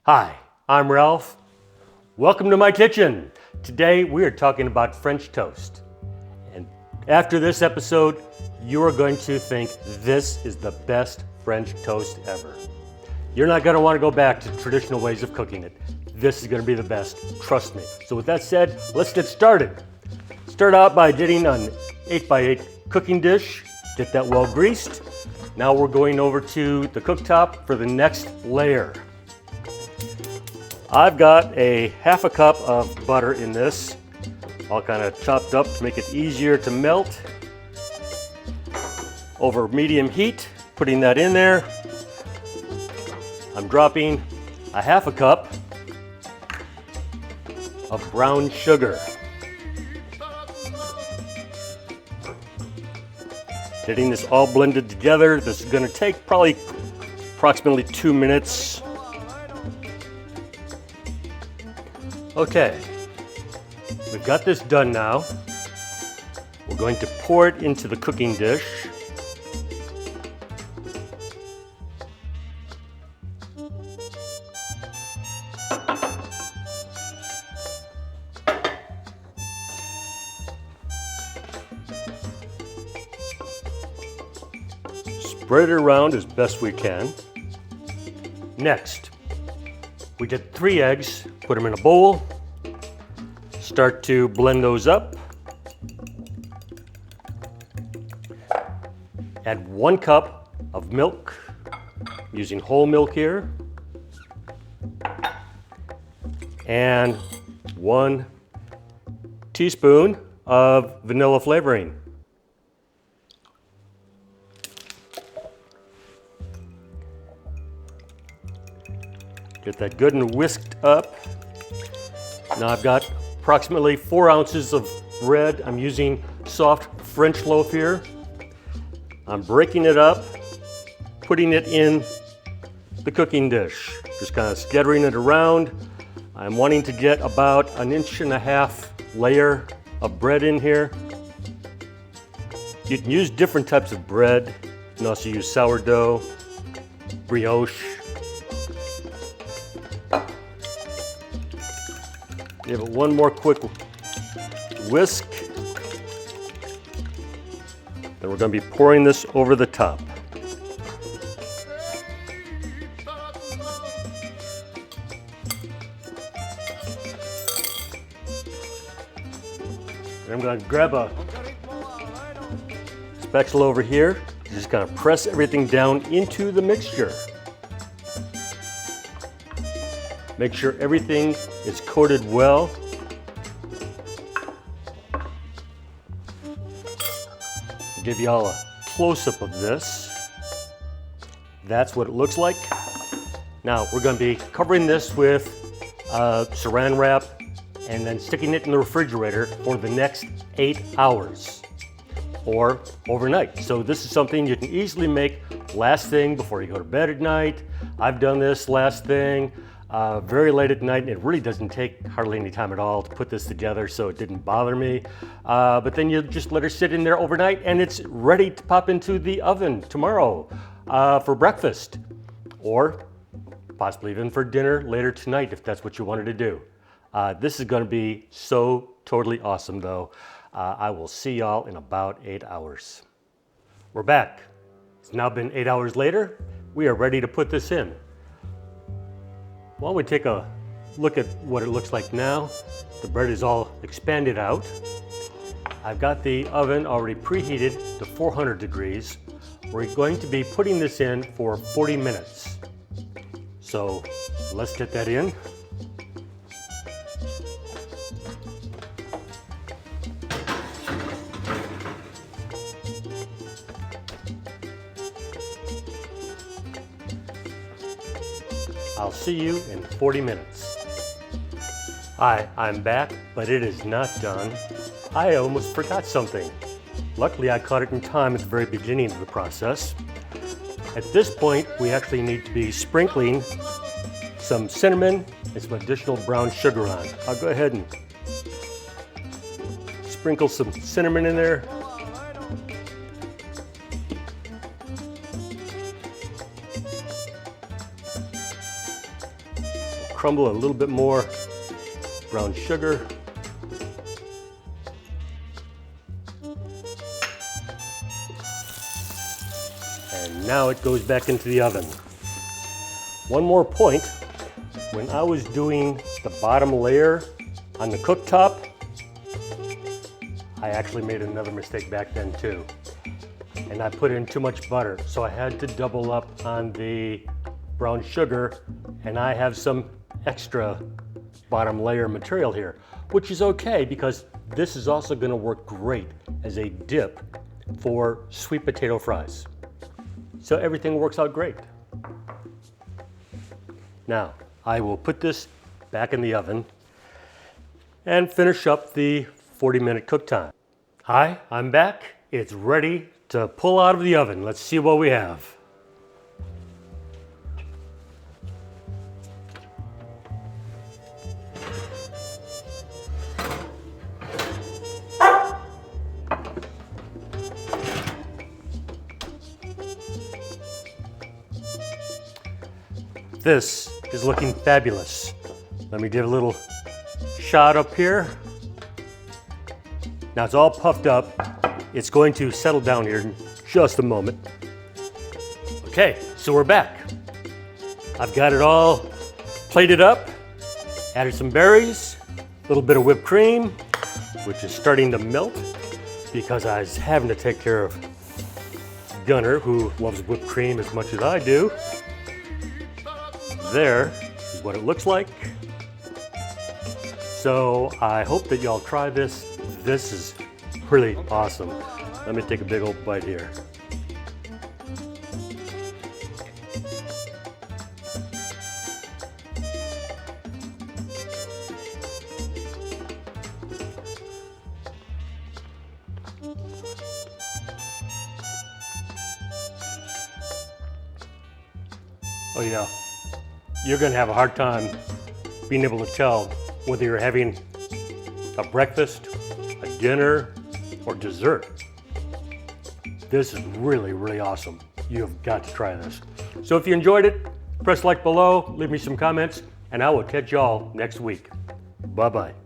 Hi, I'm Ralph. Welcome to my kitchen. Today we are talking about French toast. And after this episode, you are going to think this is the best French toast ever. You're not going to want to go back to traditional ways of cooking it. This is going to be the best, trust me. So with that said, let's get started. Start out by getting an 8x8 cooking dish. Get that well greased. Now we're going over to the cooktop for the next layer. I've got a half a cup of butter in this, all kind of chopped up to make it easier to melt. Over medium heat, putting that in there. I'm dropping a half a cup of brown sugar. Getting this all blended together. This is going to take probably approximately 2 minutes. Okay, we've got this done now. We're going to pour it into the cooking dish. Spread it around as best we can. Next, we get 3 eggs, put them in a bowl, start to blend those up. Add 1 cup of milk, using whole milk here, and 1 teaspoon of vanilla flavoring. Get that good and whisked up. Now I've got approximately 4 ounces of bread. I'm using soft French loaf here. I'm breaking it up, putting it in the cooking dish. Just kind of scattering it around. I'm wanting to get about 1.5 inch layer of bread in here. You can use different types of bread. You can also use sourdough, brioche. Give it one more quick whisk. Then we're going to be pouring this over the top. And I'm going to grab a spatula over here. Just kind of press everything down into the mixture. Make sure everything is coated well. I'll give you all a close-up of this. That's what it looks like. Now we're going to be covering this with saran wrap and then sticking it in the refrigerator for the next 8 hours or overnight. So this is something you can easily make last thing before you go to bed at night. I've done this last thing. Very late at night, and it really doesn't take hardly any time at all to put this together, so it didn't bother me. But then you just let her sit in there overnight, and it's ready to pop into the oven tomorrow for breakfast, or possibly even for dinner later tonight if that's what you wanted to do. This is going to be so totally awesome, though. I will see y'all in about 8 hours. We're back. It's now been 8 hours later. We are ready to put this in. Why don't we take a look at what it looks like now. The bread is all expanded out. I've got the oven already preheated to 400 degrees. We're going to be putting this in for 40 minutes. So let's get that in. I'll see you in 40 minutes. Hi, I'm back, but it is not done. I almost forgot something. Luckily, I caught it in time at the very beginning of the process. At this point, we actually need to be sprinkling some cinnamon and some additional brown sugar on. I'll go ahead and sprinkle some cinnamon in there. crumble a little bit more brown sugar. And now it goes back into the oven. One more point, when I was doing the bottom layer on the cooktop, I actually made another mistake back then too. And I put in too much butter, so I had to double up on the brown sugar, and I have some extra bottom layer material here, which is okay because this is also going to work great as a dip for sweet potato fries. So everything works out great. Now, I will put this back in the oven and finish up the 40-minute cook time. Hi, I'm back. It's ready to pull out of the oven. Let's see what we have. This is looking fabulous. Let me give a little shot up here. Now it's all puffed up. It's going to settle down here in just a moment. Okay, so we're back. I've got it all plated up, added some berries, a little bit of whipped cream, which is starting to melt because I was having to take care of Gunner, who loves whipped cream as much as I do. There is what it looks like. So I hope that y'all try this. This is really awesome. Let me take a big old bite here. Oh yeah, you're gonna have a hard time being able to tell whether you're having a breakfast, a dinner, or dessert. This is really, really awesome. You've got to try this. So if you enjoyed it, press like below, leave me some comments, and I will catch y'all next week. Bye-bye.